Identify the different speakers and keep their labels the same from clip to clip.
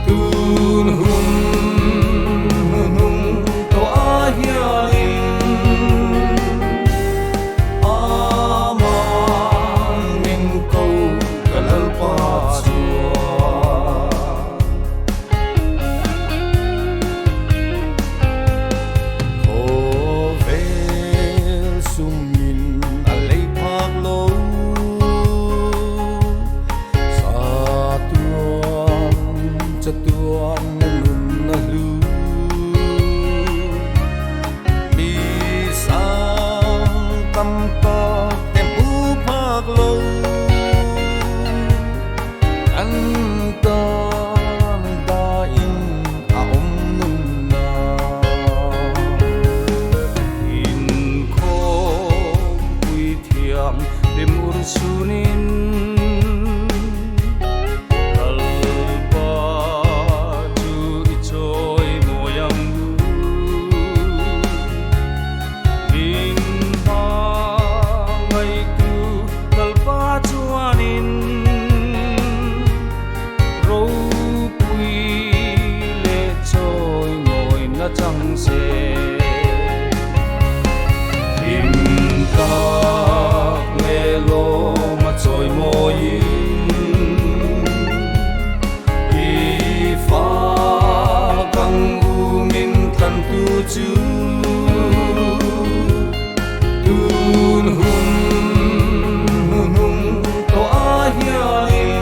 Speaker 1: tun hum to ahiain amang min ko kalalpa tuan nun na lu mi sang tâm to tem u phak lo an tan da in a nun na in ko ui thiam dem ur sunin chẳng sẽ im ta nghe lo mà trôi môi y pha căng u min thân tu chú tun hum to ahiain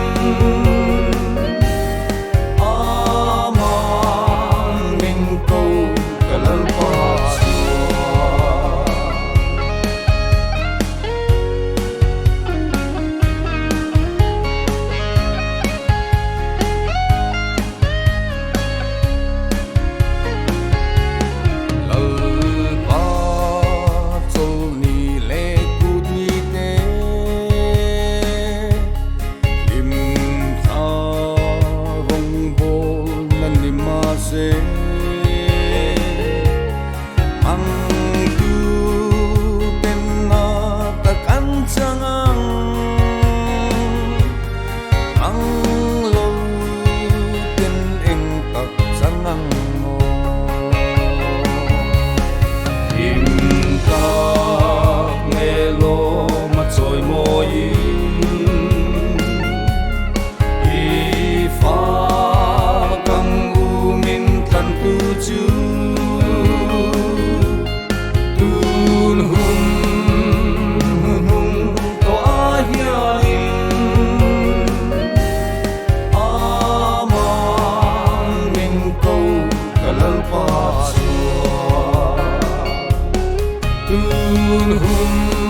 Speaker 1: ang tu ten na takan changang ang lo ten eng tak changang mo im ka nghe lo ma choi moi i fa kang u min than tu chu tun hum to ahiain amang min ko kalalpa tun hum